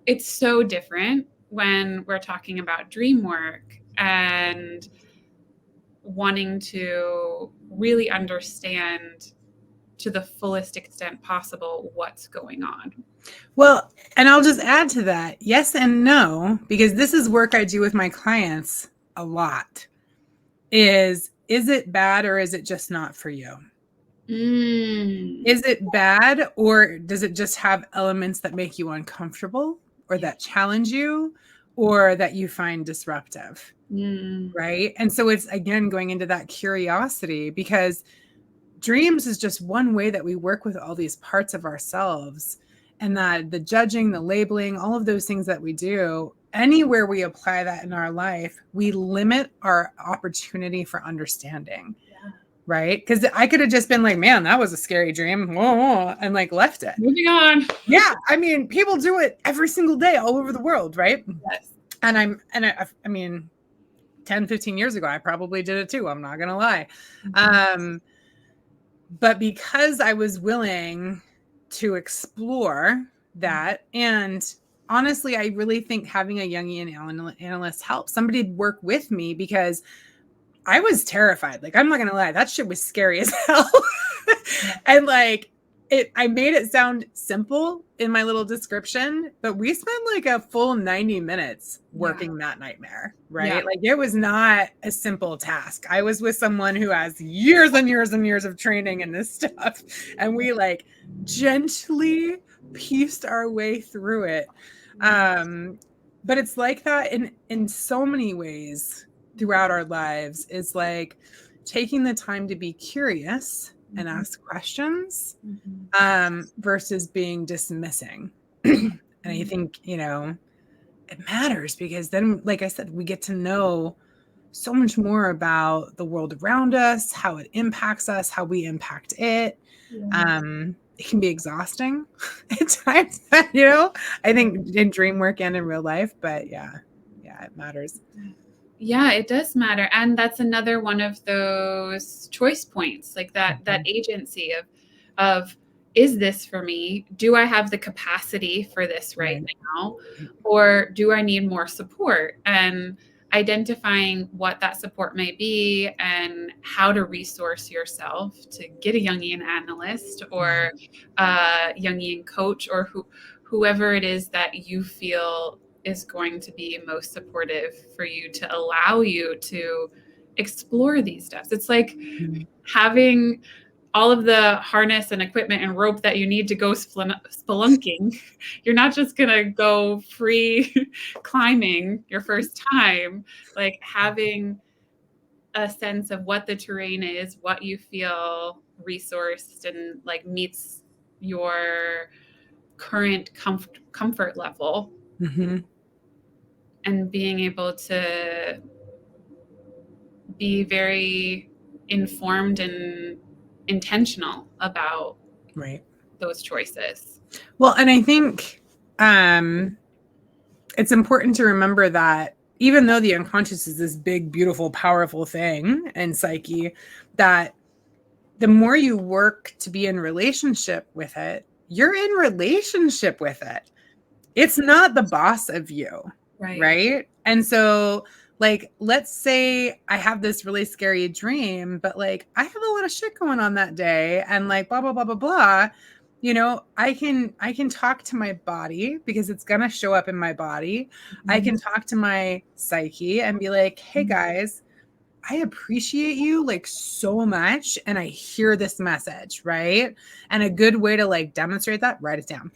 it's so different when we're talking about dream work and wanting to really understand to the fullest extent possible what's going on. Well, and I'll just add to that, yes and no, because this is work I do with my clients a lot. Is it bad, or is it just not for you? Is it bad, or does it just have elements that make you uncomfortable, or that challenge you, or that you find disruptive? Right. And so it's, again, going into that curiosity, because dreams is just one way that we work with all these parts of ourselves, and that the judging, the labeling, all of those things that we do, anywhere we apply that in our life, we limit our opportunity for understanding. Right. Because I could have just been like, man, that was a scary dream. Whoa, and like left it. Moving on. Yeah. I mean, people do it every single day all over the world. Right. Yes. And I mean, 10, 15 years ago, I probably did it too. I'm not going to lie. But because I was willing to explore that, and honestly, I really think having a Jungian analyst helps. Somebody work with me, because I was terrified. Like, I'm not going to lie, that shit was scary as hell. And like, I made it sound simple in my little description, but we spent like a full 90 minutes working that nightmare, right? Like, it was not a simple task. I was with someone who has years and years and years of training in this stuff, and we like gently pieced our way through it. But it's like that in so many ways throughout our lives. Is like taking the time to be curious and ask questions, versus being dismissing. And I think, it matters, because then, like I said, we get to know so much more about the world around us, how it impacts us, how we impact it. It can be exhausting at times, I think in dream work and in real life, but yeah, it matters. Yeah, it does matter. And that's another one of those choice points, like that agency of, is this for me? Do I have the capacity for this right now? Or do I need more support? And identifying what that support may be and how to resource yourself to get a Jungian analyst or a Jungian coach or whoever it is that you feel is going to be most supportive for you to allow you to explore these steps. It's like having all of the harness and equipment and rope that you need to go spelunking. You're not just going to go free climbing your first time, like having a sense of what the terrain is, what you feel resourced and like meets your current comfort level. And being able to be very informed and intentional about those choices. Well, and I think it's important to remember that even though the unconscious is this big, beautiful, powerful thing in psyche, that the more you work to be in relationship with it, you're in relationship with it. It's not the boss of you, right? And so, like, let's say I have this really scary dream, but like I have a lot of shit going on that day and like blah, blah, blah, blah, blah. You know, I can talk to my body because it's going to show up in my body. I can talk to my psyche and be like, hey guys, I appreciate you like so much. And I hear this message, right? And a good way to like demonstrate that, write it down,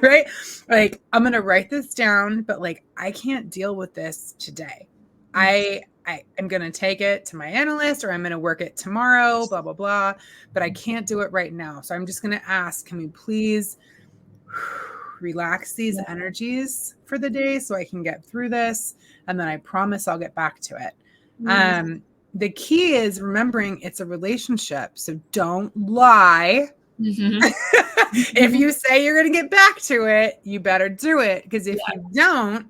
right? Like I'm going to write this down, but like, I can't deal with this today. I'm going to take it to my analyst or I'm going to work it tomorrow, blah, blah, blah, but I can't do it right now. So I'm just going to ask, can we please relax these energies for the day so I can get through this? And then I promise I'll get back to it. The key is remembering it's a relationship. So don't lie. If you say you're going to get back to it, you better do it. Because if you don't,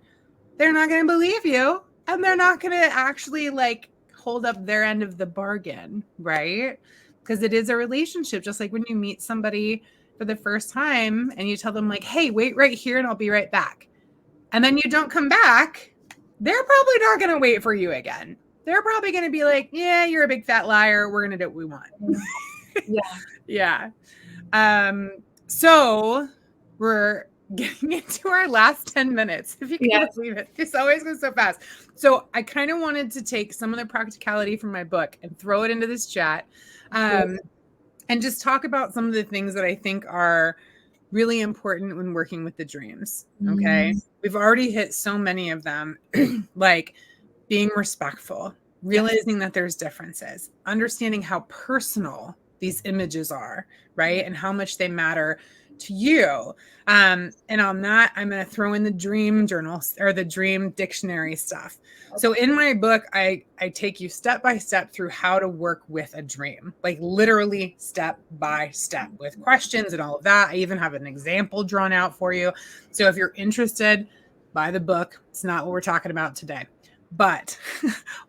they're not going to believe you. And they're not going to actually like hold up their end of the bargain, right? Because it is a relationship. Just like when you meet somebody for the first time and you tell them like, hey, wait right here and I'll be right back. And then you don't come back. They're probably not going to wait for you again. They're probably going to be like, yeah, you're a big fat liar. We're going to do what we want. So we're getting into our last 10 minutes, if you can believe it. This always goes so fast. So I kind of wanted to take some of the practicality from my book and throw it into this chat and just talk about some of the things that I think are really important when working with the dreams. Okay. We've already hit so many of them, like being respectful, realizing that there's differences, understanding how personal these images are, right? And how much they matter to you. And on that, I'm going to throw in the dream journals or the dream dictionary stuff. So in my book, I take you step by step through how to work with a dream, like literally step by step with questions and all of that. I even have an example drawn out for you. So if you're interested, buy the book. It's not what we're talking about today. But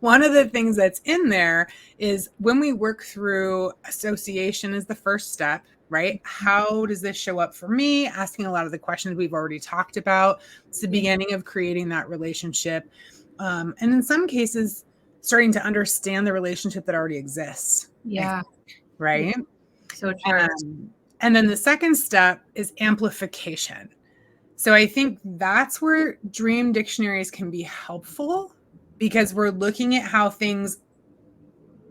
one of the things that's in there is when we work through association is the first step, right? How does this show up for me? Asking a lot of the questions we've already talked about. It's the beginning of creating that relationship. And in some cases, starting to understand the relationship that already exists. Yeah. Right? So true. And then the second step is amplification. So I think that's where dream dictionaries can be helpful, because we're looking at how things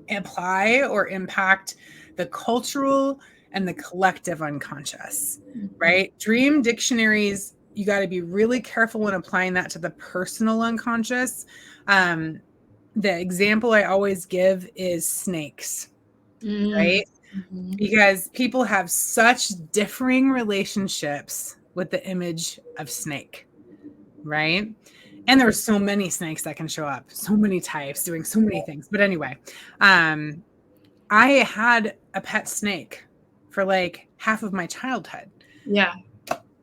apply or impact the cultural and the collective unconscious, right? Dream dictionaries, you got to be really careful when applying that to the personal unconscious. The example I always give is snakes, right? Because people have such differing relationships with the image of snake, right? And there's so many snakes that can show up, so many types doing so many things. But anyway, I had a pet snake for like half of my childhood. Yeah.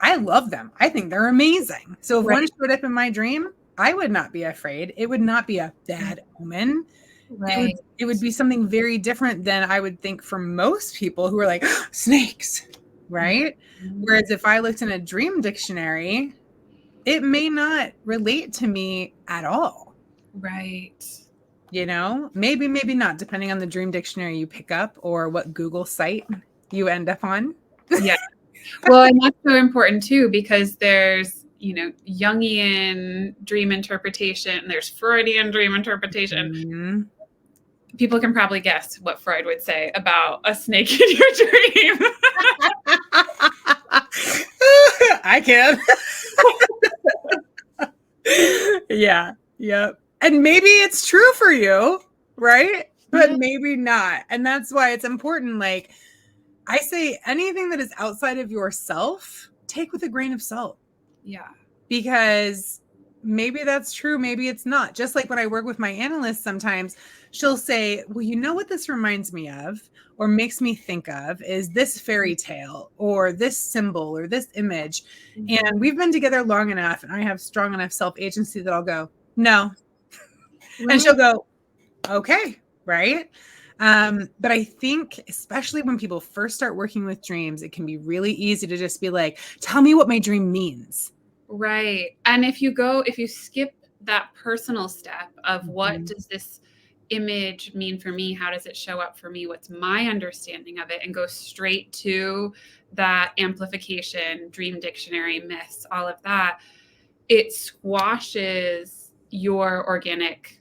I love them. I think they're amazing. So if one showed up in my dream, I would not be afraid. It would not be a bad omen. Right. It would be something very different than I would think for most people who are like, snakes, right? Whereas if I looked in a dream dictionary, it may not relate to me at all, Right. You know, maybe not, depending on the dream dictionary you pick up or what Google site you end up on. Yeah. Well, and that's so important too, because there's, Jungian dream interpretation, there's Freudian dream interpretation. Mm-hmm. People can probably guess what Freud would say about a snake in your dream. I can. Yeah. Yep. And maybe it's true for you, right? But maybe not. And that's why it's important. Like I say, anything that is outside of yourself, take with a grain of salt. Yeah. Because maybe that's true. Maybe it's not. Just like when I work with my analysts, sometimes she'll say, well, you know what this reminds me of or makes me think of is this fairy tale or this symbol or this image. Mm-hmm. And we've been together long enough and I have strong enough self-agency that I'll go, no. Right. And she'll go, okay, right? But I think, especially when people first start working with dreams, it can be really easy to just be like, tell me what my dream means. Right. And if you skip that personal step of what does this image mean for me? How does it show up for me? What's my understanding of it? And go straight to that amplification, dream dictionary, myths, all of that, it squashes your organic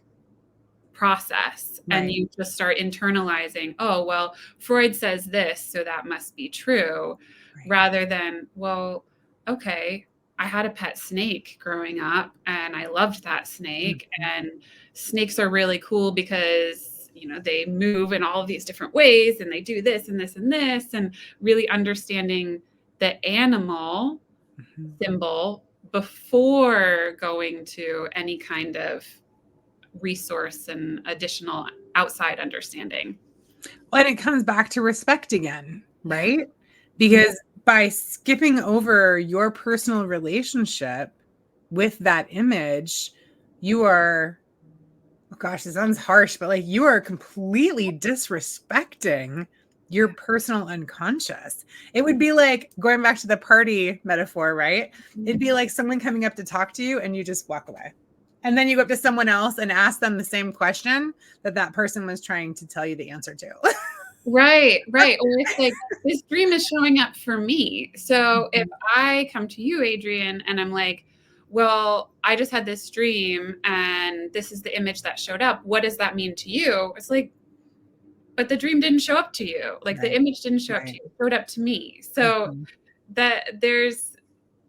process. Right. And you just start internalizing, oh, well, Freud says this, so that must be true, right. Rather than, well, okay, I had a pet snake growing up and I loved that snake. Mm-hmm. And snakes are really cool because, they move in all of these different ways and they do this and this and this, and really understanding the animal symbol before going to any kind of resource and additional outside understanding. Well, and it comes back to respect again, right? Because by skipping over your personal relationship with that image, you are, oh gosh, it sounds harsh, but like you are completely disrespecting your personal unconscious. It would be like going back to the party metaphor, right? It'd be like someone coming up to talk to you and you just walk away. And then you go up to someone else and ask them the same question that person was trying to tell you the answer to. Right. Or it's like, this dream is showing up for me. So if I come to you, Adrian, and I'm like, well, I just had this dream and this is the image that showed up. What does that mean to you? It's like, but the dream didn't show up to you. Like right. The image didn't show up to you. It showed up to me. So that there's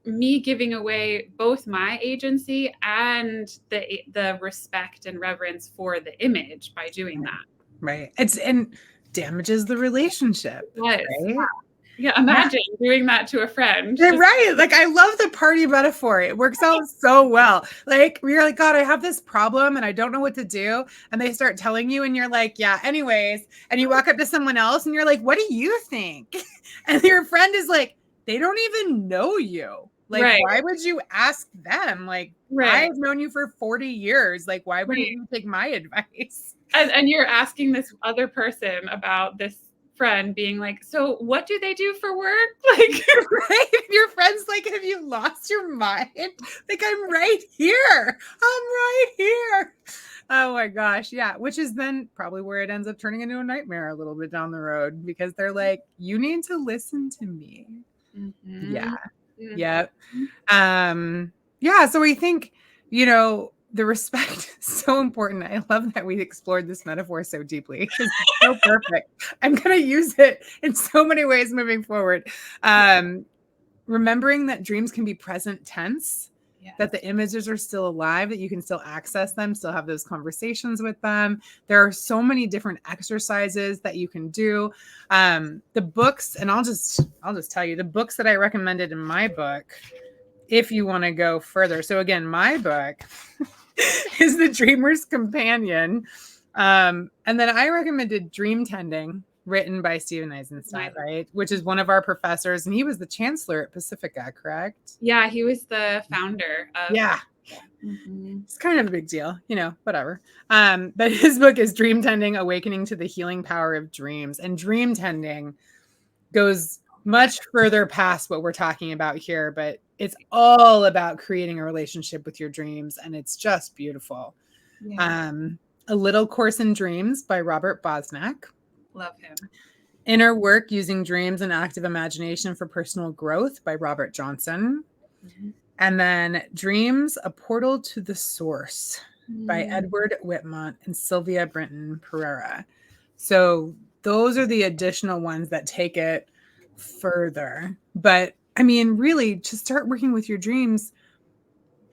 me giving away both my agency and the respect and reverence for the image by doing that. Right. And damages the relationship. Yes. Right? Yeah. Imagine doing that to a friend. Right. Like I love the party metaphor. It works out so well. Like you're like, God, I have this problem and I don't know what to do. And they start telling you and you're like, yeah, anyways. And you walk up to someone else and you're like, what do you think? And your friend is like, they don't even know you. Like, right. Why would you ask them? Like, right. I've known you for 40 years. Like, why wouldn't you take my advice? And you're asking this other person about this friend being like, so what do they do for work? Like, right? Your friend's like, have you lost your mind? Like, I'm right here. Oh my gosh. Yeah. Which is then probably where it ends up turning into a nightmare a little bit down the road because they're like, you need to listen to me. Mm-hmm. Yeah. Yep. Yeah. So we think, the respect is so important. I love that we explored this metaphor so deeply. It's so perfect. I'm going to use it in so many ways moving forward. Remembering that dreams can be present tense, that the images are still alive, that you can still access them, still have those conversations with them. There are so many different exercises that you can do. The books, and I'll just tell you the books that I recommended in my book, if you want to go further. So again, my book is The Dreamer's Companion. And then I recommended Dream Tending, written by Stephen Eisenstein, right? Which is one of our professors. And he was the chancellor at Pacifica, correct? Yeah, he was the founder of. Yeah. Mm-hmm. It's kind of a big deal, whatever. But his book is Dream Tending, Awakening to the Healing Power of Dreams. And dream tending goes much further past what we're talking about here, but it's all about creating a relationship with your dreams. And it's just beautiful. Yeah. A Little Course in Dreams by Robert Bosnak. Love him. Inner Work Using Dreams and Active Imagination for Personal Growth by Robert Johnson. Mhm. And then Dreams, A Portal to the Source by Mm. Edward Whitmont and Sylvia Brinton Pereira. So those are the additional ones that take it further. But I mean, really, to start working with your dreams,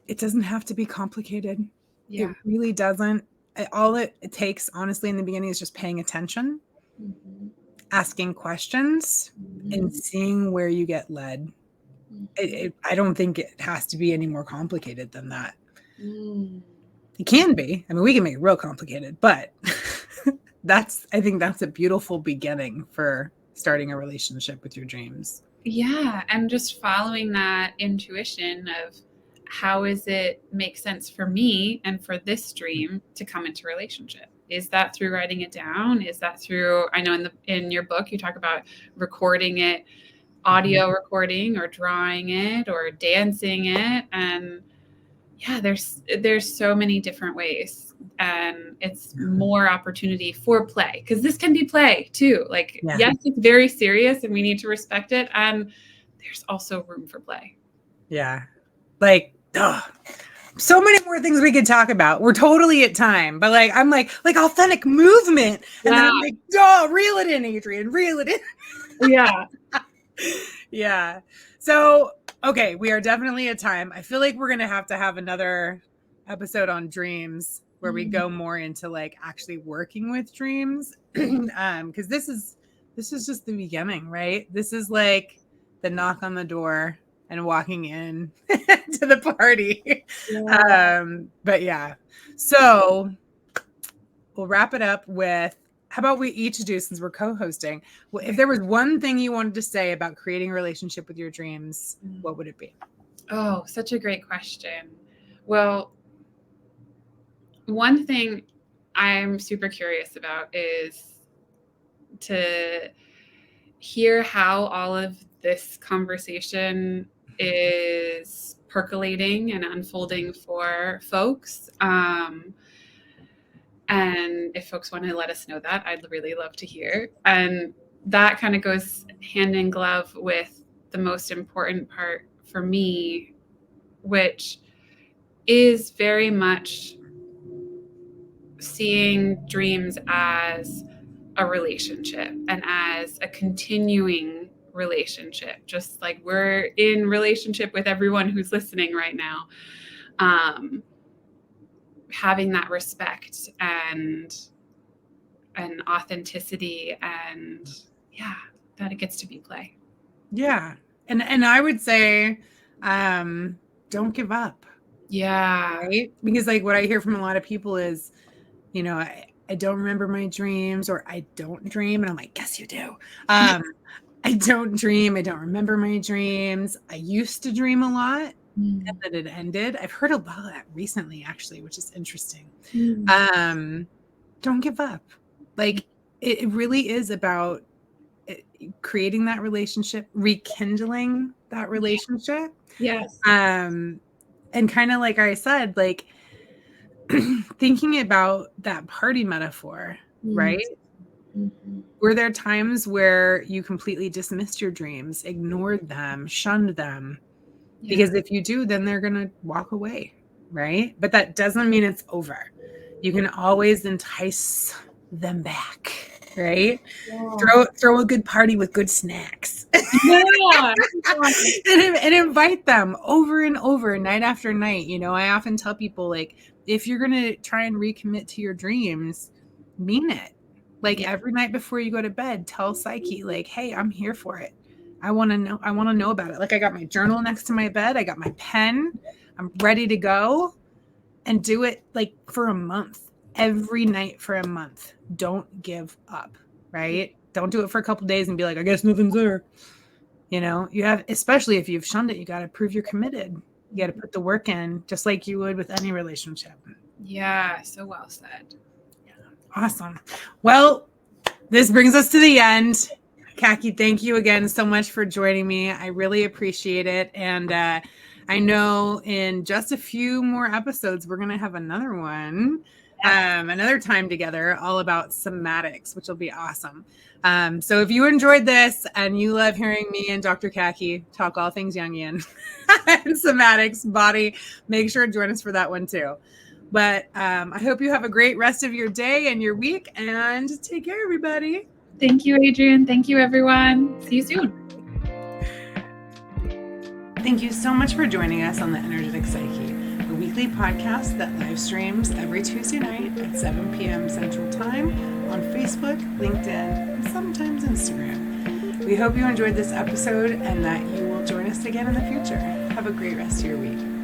it doesn't have to be complicated. Yeah. It really doesn't. All it takes, honestly, in the beginning is just paying attention, Mhm. asking questions, and Mhm. seeing where you get led. I don't think it has to be any more complicated than that. Mm. It can be. I mean, we can make it real complicated, but I think that's a beautiful beginning for starting a relationship with your dreams. Yeah, and just following that intuition of how is it make sense for me and for this dream to come into relationship? Is that through writing it down? Is that through, I know in your book you talk about recording it, audio recording, or drawing it, or dancing it, and yeah, there's so many different ways, and it's more opportunity for play, because this can be play too. Like, Yeah. yes, it's very serious and we need to respect it, and there's also room for play. Yeah. Like, so many more things we could talk about. We're totally at time, but like, I'm like authentic movement. And then I'm like, reel it in, Adrian, reel it in. Yeah. Yeah. So, okay, we are definitely at time. I feel like we're going to have another episode on dreams where we go more into like actually working with dreams. Because this is just the beginning, right? This is like the knock on the door and walking in to the party. Yeah. But yeah. So we'll wrap it up with, how about we each do, since we're co-hosting, if there was one thing you wanted to say about creating a relationship with your dreams, what would it be? Oh, such a great question. Well, one thing I'm super curious about is to hear how all of this conversation is percolating and unfolding for folks. And if folks want to let us know that, I'd really love to hear. And that kind of goes hand in glove with the most important part for me, which is very much seeing dreams as a relationship and as a continuing relationship, just like we're in relationship with everyone who's listening right now. Having that respect and authenticity, and yeah, that it gets to be play. Yeah. And I would say, don't give up. Yeah. Right? Because like what I hear from a lot of people is, you know, I don't remember my dreams, or I don't dream. And I'm like, yes, you do. I don't dream. I don't remember my dreams. I used to dream a lot, and then it ended. I've heard a lot of that recently, actually, which is interesting. Don't give up. Like, it really is about creating that relationship, rekindling that relationship. Yes. And kind of like I said, like, thinking about that party metaphor, right? Were there times where you completely dismissed your dreams, ignored them, shunned them? Yeah. Because if you do, then they're going to walk away, right? But that doesn't mean it's over. You can always entice them back, right? Yeah. Throw a good party with good snacks. Yeah. and invite them over and over, night after night. You know, I often tell people, like, if you're going to try and recommit to your dreams, mean it. Like, every night before you go to bed, tell Psyche, like, hey, I'm here for it. I want to know about it. Like, I got my journal next to my bed. I got my pen. I'm ready to go, and do it like for a month, every night for a month. Don't give up, right? Don't do it for a couple of days and be like, I guess nothing's there. You know, you have, especially if you've shunned it, you got to prove you're committed. You got to put the work in, just like you would with any relationship. Yeah. So well said. Yeah. Awesome. Well, this brings us to the end. Cacky, thank you again so much for joining me. I really appreciate it. And I know in just a few more episodes, we're going to have another one, another time together, all about somatics, which will be awesome. So if you enjoyed this and you love hearing me and Dr. Cacky talk all things Jungian and somatics, body, make sure to join us for that one too. But I hope you have a great rest of your day and your week, and take care, everybody. Thank you, Adrian. Thank you, everyone. See you soon. Thank you so much for joining us on the Energetic Psyche, a weekly podcast that live streams every Tuesday night at 7 p.m. Central Time on Facebook, LinkedIn, and sometimes Instagram. We hope you enjoyed this episode and that you will join us again in the future. Have a great rest of your week.